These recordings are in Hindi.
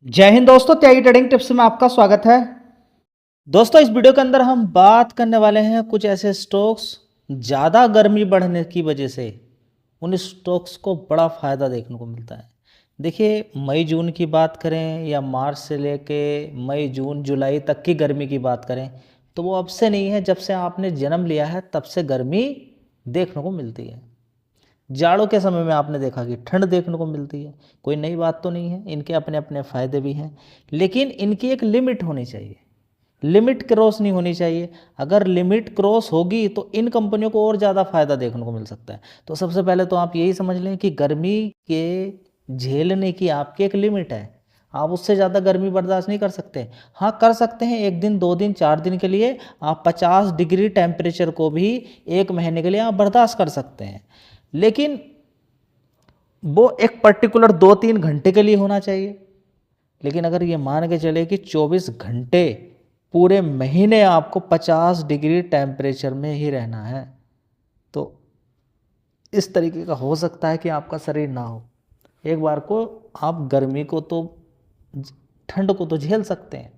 जय हिंद दोस्तों, त्यागी ट्रेडिंग टिप्स में आपका स्वागत है। दोस्तों, इस वीडियो के अंदर हम बात करने वाले हैं कुछ ऐसे स्टॉक्स ज़्यादा गर्मी बढ़ने की वजह से उन स्टॉक्स को बड़ा फ़ायदा देखने को मिलता है। देखिए, मई जून की बात करें या मार्च से लेके मई जून जुलाई तक की गर्मी की बात करें तो वो अब से नहीं है, जब से आपने जन्म लिया है तब से गर्मी देखने को मिलती है। जाड़ों के समय में आपने देखा कि ठंड देखने को मिलती है, कोई नई बात तो नहीं है, इनके अपने अपने फ़ायदे भी हैं, लेकिन इनकी एक लिमिट होनी चाहिए। लिमिट क्रॉस नहीं होनी चाहिए। अगर लिमिट क्रॉस होगी तो इन कंपनियों को और ज़्यादा फ़ायदा देखने को मिल सकता है। तो सबसे पहले तो आप यही समझ लें कि गर्मी के झेलने की आपकी एक लिमिट है। आप उससे ज़्यादा गर्मी बर्दाश्त नहीं कर सकते। हाँ, कर सकते हैं, 1 दिन 2 दिन 4 दिन के लिए आप 50 डिग्री टेम्परेचर को भी 1 महीने के लिए आप बर्दाश्त कर सकते हैं, लेकिन वो एक पर्टिकुलर 2-3 घंटे के लिए होना चाहिए। लेकिन अगर ये मान के चले कि 24 घंटे पूरे महीने आपको 50 डिग्री टेम्परेचर में ही रहना है, तो इस तरीके का हो सकता है कि आपका शरीर ना हो। एक बार को आप गर्मी को तो, ठंड को तो झेल सकते हैं,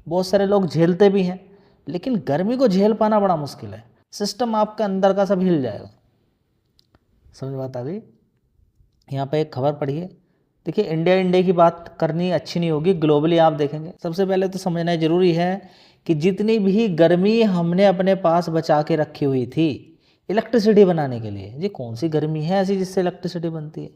बहुत सारे लोग झेलते भी हैं, लेकिन गर्मी को झेल पाना बड़ा मुश्किल है। सिस्टम आपका अंदर का सब हिल जाएगा। समझ बात आ गई? यहाँ पे एक खबर पढ़ी है। देखिए, इंडिया इंडिया की बात करनी अच्छी नहीं होगी, ग्लोबली आप देखेंगे। सबसे पहले तो समझना ज़रूरी है कि जितनी भी गर्मी हमने अपने पास बचा के रखी हुई थी इलेक्ट्रिसिटी बनाने के लिए, ये कौन सी गर्मी है ऐसी जिससे इलेक्ट्रिसिटी बनती है?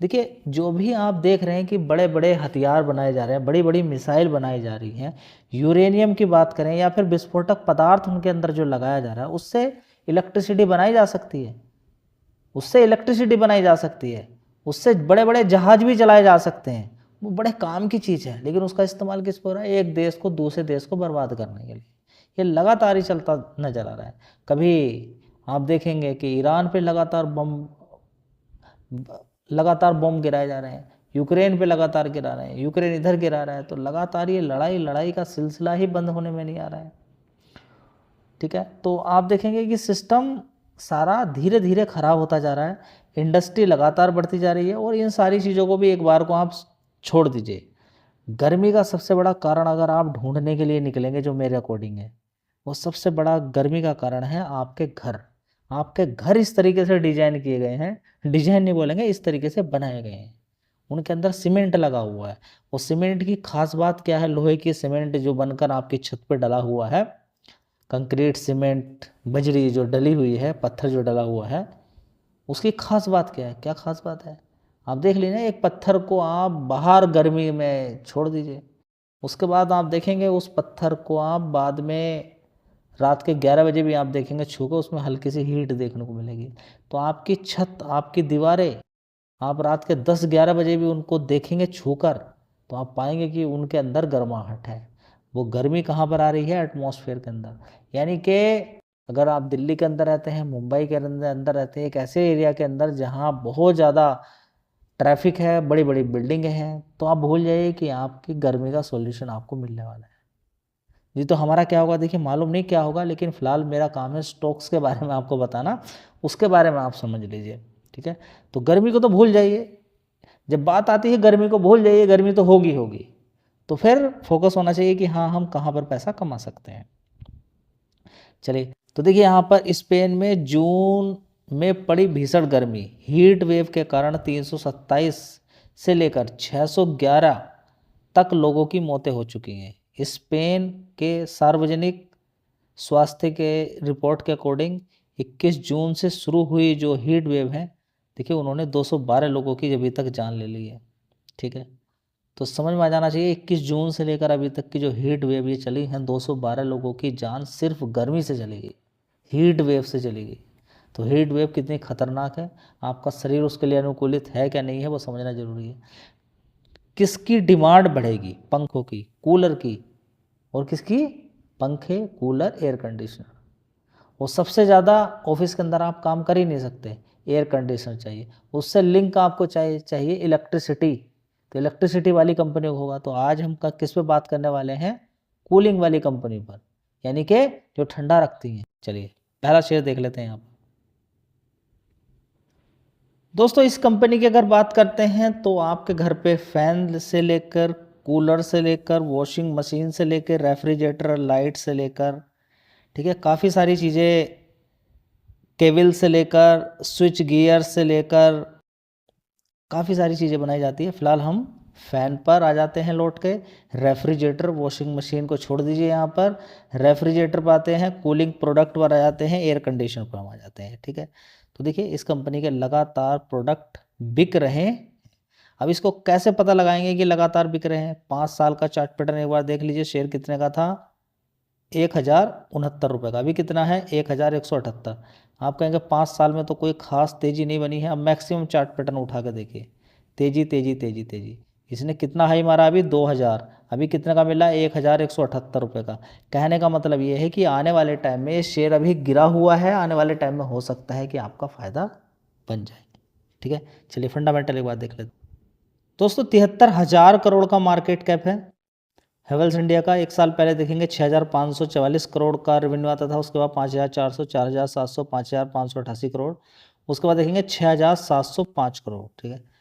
देखिए, जो भी आप देख रहे हैं कि बड़े बड़े हथियार बनाए जा रहे हैं, बड़ी बड़ी मिसाइल बनाई जा रही हैं, यूरेनियम की बात करें या फिर विस्फोटक पदार्थ उनके अंदर जो लगाया जा रहा है, उससे इलेक्ट्रिसिटी बनाई जा सकती है। उससे इलेक्ट्रिसिटी बनाई जा सकती है, उससे बड़े बड़े जहाज भी चलाए जा सकते हैं। वो बड़े काम की चीज़ है, लेकिन उसका इस्तेमाल किस पर हो रहा है? एक देश को दूसरे देश को बर्बाद करने के लिए। ये लगातार ही चलता नजर आ रहा है। कभी आप देखेंगे कि ईरान पे लगातार बम गिराए जा रहे हैं, यूक्रेन पे लगातार गिरा रहे हैं, यूक्रेन इधर गिरा रहा है, तो लगातार ये लड़ाई का सिलसिला ही बंद होने में नहीं आ रहा है। ठीक है, तो आप देखेंगे कि सिस्टम सारा धीरे धीरे खराब होता जा रहा है, इंडस्ट्री लगातार बढ़ती जा रही है, और इन सारी चीज़ों को भी एक बार को आप छोड़ दीजिए। गर्मी का सबसे बड़ा कारण अगर आप ढूंढने के लिए निकलेंगे, जो मेरे अकॉर्डिंग है, वो सबसे बड़ा गर्मी का कारण है आपके घर। आपके घर इस तरीके से डिजाइन किए गए हैं, डिजाइन नहीं बोलेंगे, इस तरीके से बनाए गए हैं, उनके अंदर सीमेंट लगा हुआ है। वो सीमेंट की खास बात क्या है? लोहे की सीमेंट जो बनकर आपकी छत पर डला हुआ है, कंक्रीट सीमेंट बजरी जो डली हुई है, पत्थर जो डला हुआ है, उसकी खास बात क्या है? क्या खास बात है? आप देख लीजिए, एक पत्थर को आप बाहर गर्मी में छोड़ दीजिए, उसके बाद आप देखेंगे उस पत्थर को आप बाद में रात के 11 बजे भी आप देखेंगे छू कर, उसमें हल्की सी हीट देखने को मिलेगी। तो आपकी छत, आपकी दीवारें, आप रात के 10-11 बजे भी उनको देखेंगे छूकर, तो आप पाएंगे कि उनके अंदर गर्माहट है। वो गर्मी कहाँ पर आ रही है? एटमॉस्फेयर के अंदर। यानी कि अगर आप दिल्ली के अंदर रहते हैं, मुंबई के अंदर रहते हैं, एक ऐसे एरिया के अंदर जहाँ बहुत ज़्यादा ट्रैफिक है, बड़ी बड़ी बिल्डिंगें हैं, तो आप भूल जाइए कि आपकी गर्मी का सॉल्यूशन आपको मिलने वाला है। जी, तो हमारा क्या होगा? देखिए, मालूम नहीं क्या होगा, लेकिन फिलहाल मेरा काम है स्टॉक्स के बारे में आपको बताना, उसके बारे में आप समझ लीजिए। ठीक है, तो गर्मी को तो भूल जाइए, जब बात आती है गर्मी को भूल जाइए, गर्मी तो होगी होगी। तो फिर फोकस होना चाहिए कि हाँ, हम कहाँ पर पैसा कमा सकते हैं। चलिए, तो देखिए यहाँ पर स्पेन में जून में पड़ी भीषण गर्मी, हीट वेव के कारण 327 से लेकर 611 तक लोगों की मौतें हो चुकी हैं। स्पेन के सार्वजनिक स्वास्थ्य के रिपोर्ट के अकॉर्डिंग 21 जून से शुरू हुई जो हीट वेव है, देखिए उन्होंने 212 लोगों की अभी तक जान ले ली है। ठीक है, तो समझ में आ जाना चाहिए 21 जून से लेकर अभी तक की जो हीट वेव ये चली है, 212 लोगों की जान सिर्फ गर्मी से चली गई, हीट वेव से चली गई। तो हीट वेव कितनी खतरनाक है, आपका शरीर उसके लिए अनुकूलित है क्या नहीं है, वो समझना जरूरी है। किसकी डिमांड बढ़ेगी? पंखों की, कूलर की, और किसकी? पंखे, कूलर, एयर कंडीशनर। और सबसे ज़्यादा ऑफिस के अंदर आप काम कर ही नहीं सकते, एयर कंडीशनर चाहिए, उससे लिंक आपको चाहिए इलेक्ट्रिसिटी, तो इलेक्ट्रिसिटी वाली कंपनी को होगा। तो आज हम किस पे बात करने वाले हैं? कूलिंग वाली कंपनी पर, यानी कि जो ठंडा रखती हैं। चलिए, पहला शेयर देख लेते हैं यहाँ पर। दोस्तों इस कंपनी की अगर बात करते हैं तो आपके घर पे फैन से लेकर, कूलर से लेकर, वॉशिंग मशीन से लेकर, रेफ्रिजरेटर, लाइट से लेकर, ठीक है, काफ़ी सारी चीज़ें, केबल से लेकर, स्विच गियर से लेकर काफ़ी सारी चीज़ें बनाई जाती है। फिलहाल हम फ़ैन पर आ जाते हैं लौट के। रेफ्रिजरेटर, वॉशिंग मशीन को छोड़ दीजिए यहाँ पर, रेफ्रिजरेटर पर आते हैं, कूलिंग प्रोडक्ट पर आ जाते हैं, एयर कंडीशनर पर हम आ जाते हैं, ठीक है। तो देखिए इस कंपनी के लगातार प्रोडक्ट बिक रहे हैं। अब इसको कैसे पता लगाएंगे कि लगातार बिक रहे हैं? 5 साल का चार्ट पैटर्न एक बार देख लीजिए। शेयर कितने का था? 1069 रुपये का। अभी कितना है? 1178। आप कहेंगे 5 साल में तो कोई खास तेज़ी नहीं बनी है। अब मैक्सिमम चार्ट पैटर्न उठा के देखिए, तेज़ी तेज़ी तेज़ी तेज़ी। इसने कितना हाई मारा अभी? 2000। अभी कितने का मिला? 1178 रुपये का। कहने का मतलब ये है कि आने वाले टाइम में ये शेयर अभी गिरा हुआ है, आने वाले टाइम में हो सकता है कि आपका फ़ायदा बन जाए, ठीक है। चलिए फंडामेंटल एक बार देख लेते दोस्तों। 73,000 करोड़ का मार्केट कैप है हेवल्स इंडिया का। एक साल पहले देखेंगे 6,544 करोड़ का रेवेन्यू आता था। उसके बाद 5,400, 4,700, 5,588 करोड़। उसके बाद देखेंगे 6,705 करोड़, ठीक है।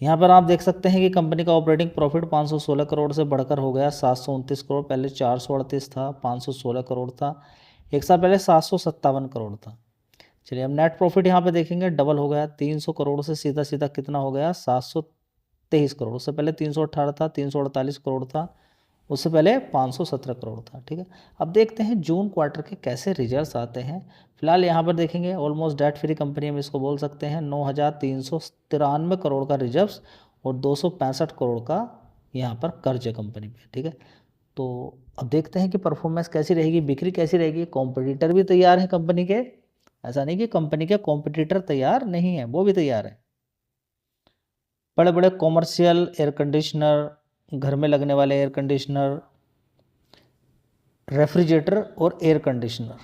यहाँ पर आप देख सकते हैं कि कंपनी का ऑपरेटिंग प्रॉफिट 516 करोड़ से बढ़कर हो गया 729 करोड़। पहले 438 था, 516 करोड़ था। एक साल पहले 757 करोड़ था। चलिए अब नेट प्रॉफिट यहाँ पे देखेंगे डबल हो गया, 300 करोड़ से सीधा सीधा कितना हो गया? 723 करोड़। उससे पहले 318 था, 348 करोड़ था। उससे पहले 517 करोड़ था, ठीक है। अब देखते हैं जून क्वार्टर के कैसे रिजल्ट्स आते हैं। फिलहाल यहाँ पर देखेंगे ऑलमोस्ट डेट फ्री कंपनी हम इसको बोल सकते हैं। 9,393 करोड़ का रिजर्व्स और 265 करोड़ का यहाँ पर कर्ज है कंपनी पे, ठीक है। तो अब देखते हैं कि परफॉर्मेंस कैसी रहेगी, बिक्री कैसी रहेगी। कॉम्पिटिटर भी तैयार है कंपनी के, ऐसा नहीं कि कंपनी के कॉम्पिटिटर तैयार नहीं है, वो भी तैयार है। बड़े बड़े कॉमर्शियल एयर कंडीशनर, घर में लगने वाले एयर कंडीशनर, रेफ्रिजरेटर और एयर कंडीशनर,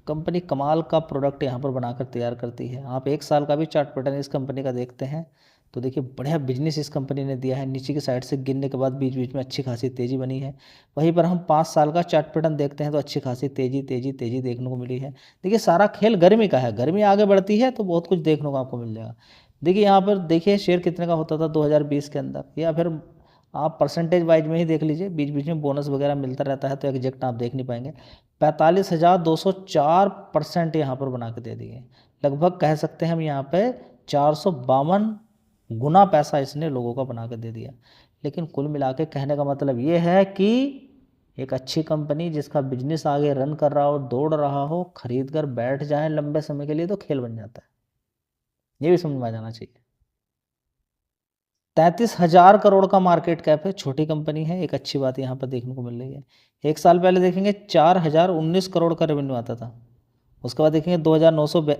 कंपनी कमाल का प्रोडक्ट यहाँ पर बनाकर तैयार करती है। आप एक साल का भी चार्ट पैटर्न इस कंपनी का देखते हैं तो देखिए बढ़िया बिजनेस इस कंपनी ने दिया है। नीचे की साइड से गिरने के बाद बीच बीच में अच्छी खासी तेज़ी बनी है। वहीं पर हम 5 साल का चार्ट पैटर्न देखते हैं तो अच्छी खासी तेज़ी तेज़ी तेज़ी देखने को मिली है। देखिए सारा खेल गर्मी का है, गर्मी आगे बढ़ती है तो बहुत कुछ देखने को आपको मिल जाएगा। देखिए यहाँ पर देखिए शेयर कितने का होता था 2020 के अंदर, या फिर आप परसेंटेज वाइज में ही देख लीजिए, बीच बीच में बोनस वगैरह मिलता रहता है तो एग्जैक्ट आप देख नहीं पाएंगे। 45,204% यहाँ पर बना के दे दिए। लगभग कह सकते हैं हम यहाँ पे 452 गुना पैसा इसने लोगों का बना के दे दिया। लेकिन कुल मिला के कहने का मतलब ये है कि एक अच्छी कंपनी जिसका बिजनेस आगे रन कर रहा हो, दौड़ रहा हो, खरीद कर बैठ जाए लंबे समय के लिए तो खेल बन जाता है। ये भी समझ में आ जाना चाहिए। 33,000 करोड़ का मार्केट कैप है, छोटी कंपनी है, एक अच्छी बात यहाँ पर देखने को मिल रही है। एक साल पहले देखेंगे 4,019 करोड़ का रेवेन्यू आता था। उसके बाद देखेंगे 2,900,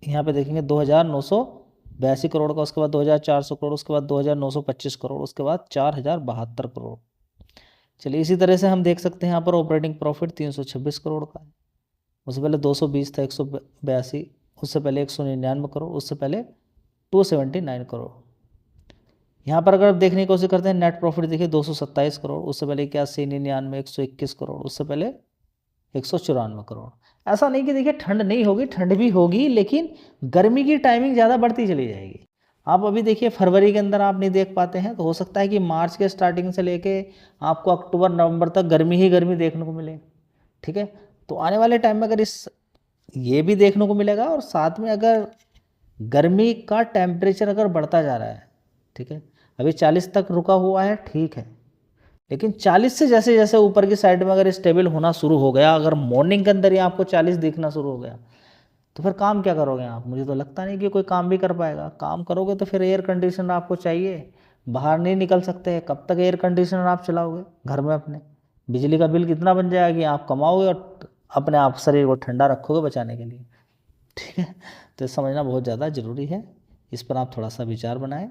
यहाँ पे देखेंगे 2,982 करोड़ का। उसके बाद 2,400 करोड़, उसके बाद 2,925 करोड़, उसके बाद 4,072 करोड़। चलिए इसी तरह से हम देख सकते हैं यहाँ पर ऑपरेटिंग प्रॉफिट 326 करोड़ का है। उससे पहले 220 था, 182, उससे पहले 199 करोड़, उससे पहले 279 करोड़। यहाँ पर अगर देखने की कोशिश करते हैं नेट प्रॉफिट देखिए 227 करोड़, उससे पहले 81, 99, 121 करोड़, उससे पहले 194 करोड़। ऐसा नहीं कि देखिए ठंड नहीं होगी, ठंड भी होगी, लेकिन गर्मी की टाइमिंग ज़्यादा बढ़ती चली जाएगी। आप अभी देखिए फरवरी के अंदर आप नहीं देख पाते हैं तो हो सकता है कि मार्च के स्टार्टिंग से लेके आपको अक्टूबर नवंबर तक गर्मी ही गर्मी देखने को मिले, ठीक है। तो आने वाले टाइम में अगर ये भी देखने को मिलेगा और साथ में अगर गर्मी का टेम्परेचर अगर बढ़ता जा रहा है, ठीक है, अभी 40 तक रुका हुआ है, ठीक है, लेकिन 40 से जैसे जैसे ऊपर की साइड में अगर स्टेबल होना शुरू हो गया, अगर मॉर्निंग के अंदर ही आपको 40 दिखना शुरू हो गया तो फिर काम क्या करोगे आप? मुझे तो लगता नहीं कि कोई काम भी कर पाएगा। काम करोगे तो फिर एयर कंडीशनर आपको चाहिए, बाहर नहीं निकल सकते। कब तक एयर कंडीशनर आप चलाओगे घर में अपने? बिजली का बिल कितना बन जाएगा कि आप कमाओगे और अपने आप शरीर को ठंडा रखोगे बचाने के लिए, ठीक है। तो समझना बहुत ज़्यादा ज़रूरी है, इस पर आप थोड़ा सा विचार बनाएं।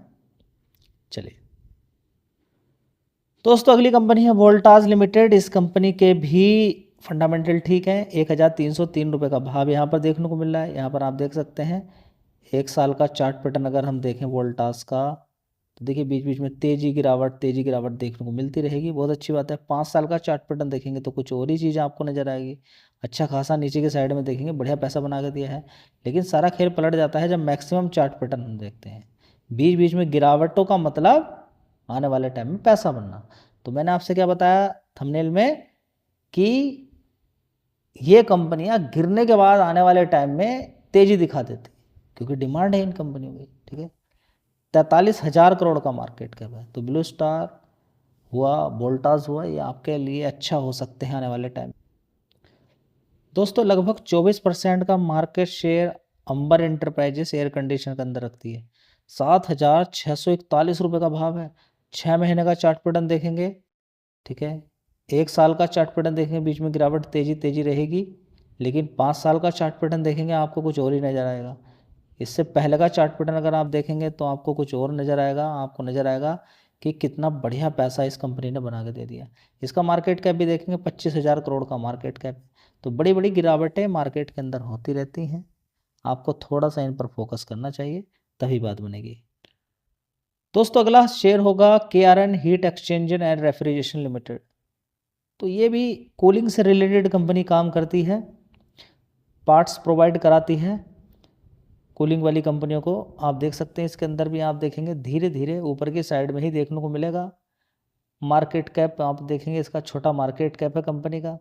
चलिए दोस्तों अगली कंपनी है वोल्टास लिमिटेड। इस कंपनी के भी फंडामेंटल ठीक है। 1,303 रुपये का भाव यहाँ पर देखने को मिल रहा है। यहाँ पर आप देख सकते हैं एक साल का चार्ट पैटर्न अगर हम देखें वोल्टास का तो देखिए बीच बीच में तेजी गिरावट देखने को मिलती रहेगी, बहुत अच्छी बात है। 5 साल का चार्ट पैटर्न देखेंगे तो कुछ और ही चीज़ें आपको नजर आएगी। अच्छा खासा नीचे के साइड में देखेंगे बढ़िया पैसा बना के दिया है, लेकिन सारा खेल पलट जाता है जब मैक्सिमम चार्ट पैटर्न हम देखते हैं। बीच बीच में गिरावटों का मतलब आने वाले टाइम में पैसा बनना। तो मैंने आपसे क्या बताया थंबनेल में कि ये कंपनियां गिरने के बाद आने वाले टाइम में तेजी दिखा देती, क्योंकि डिमांड है इन कंपनियों की। ठीक है, 43,000 करोड़ का मार्केट कैप है। तो ब्लू स्टार हुआ, वोल्टास हुआ, ये आपके लिए अच्छा हो सकते हैं आने वाले टाइम। दोस्तों लगभग 24% का मार्केट शेयर अंबर एंटरप्राइजेस एयर कंडीशनर के अंदर रखती है। 7,641 रुपये का भाव है। 6 महीने का चार्ट पैटर्न देखेंगे, ठीक है, 1 साल का चार्ट पैटर्न देखेंगे, बीच में गिरावट तेजी रहेगी, लेकिन 5 साल का चार्ट पैटर्न देखेंगे आपको कुछ और ही नज़र आएगा। इससे पहले का चार्ट पैटर्न अगर आप देखेंगे तो आपको कुछ और नज़र आएगा। आपको नज़र आएगा कि कितना बढ़िया पैसा इस कंपनी ने बना के दे दिया। इसका मार्केट कैप भी देखेंगे 25,000 करोड़ का मार्केट कैप। तो बड़ी बड़ी गिरावटें मार्केट के अंदर होती रहती हैं, आपको थोड़ा सा इन पर फोकस करना चाहिए, तभी बात बनेगी। दोस्तों अगला शेयर होगा KRN heat exchanger and refrigeration limited. तो ये भी कूलिंग से रिलेटेड कंपनी काम करती है, पार्ट्स प्रोवाइड कराती है कूलिंग वाली कंपनियों को। आप देख सकते हैं इसके अंदर भी आप देखेंगे धीरे धीरे ऊपर की साइड में ही देखने को मिलेगा। मार्केट कैप आप देखेंगे इसका छोटा मार्केट कैप है कंपनी का।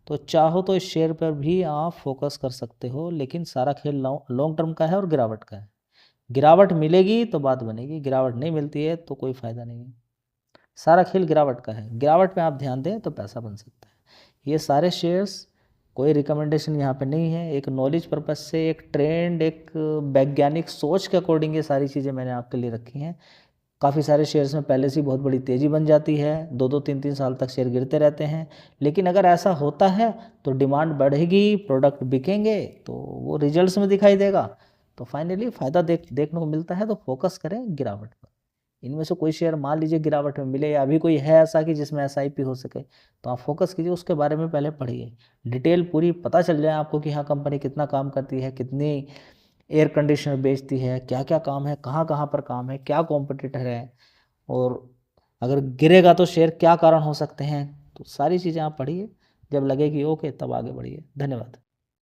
तो चाहो तो इस शेयर पर भी आप फोकस कर सकते हो, लेकिन सारा खेल लॉन्ग टर्म का है और गिरावट का है। गिरावट मिलेगी तो बात बनेगी, गिरावट नहीं मिलती है तो कोई फ़ायदा नहीं है। सारा खेल गिरावट का है, गिरावट पे आप ध्यान दें तो पैसा बन सकता है। ये सारे शेयर्स, कोई रिकमेंडेशन यहाँ पे नहीं है, एक नॉलेज पर्पस से, एक ट्रेंड, एक वैज्ञानिक सोच के अकॉर्डिंग ये सारी चीज़ें मैंने आपके लिए रखी हैं। काफ़ी सारे शेयर्स में पहले से बहुत बड़ी तेज़ी बन जाती है, 2-2 3-3 साल तक शेयर गिरते रहते हैं, लेकिन अगर ऐसा होता है तो डिमांड बढ़ेगी, प्रोडक्ट बिकेंगे तो वो रिजल्ट्स में दिखाई देगा, तो फाइनली फ़ायदा देखने को मिलता है। तो फोकस करें गिरावट पर। इनमें से कोई शेयर मान लीजिए गिरावट में मिले, या अभी कोई है ऐसा कि जिसमें SIP हो सके, तो आप फोकस कीजिए, उसके बारे में पहले पढ़िए, डिटेल पूरी पता चल जाए आपको कि हाँ कंपनी कितना काम करती है, कितनी एयर कंडीशनर बेचती है, क्या क्या काम है, कहाँ कहाँ पर काम है, क्या कॉम्पिटिटर है, और अगर गिरेगा तो शेयर क्या कारण हो सकते हैं। तो सारी चीज़ें आप पढ़िए, जब लगे कि ओके तब आगे बढ़िए। धन्यवाद।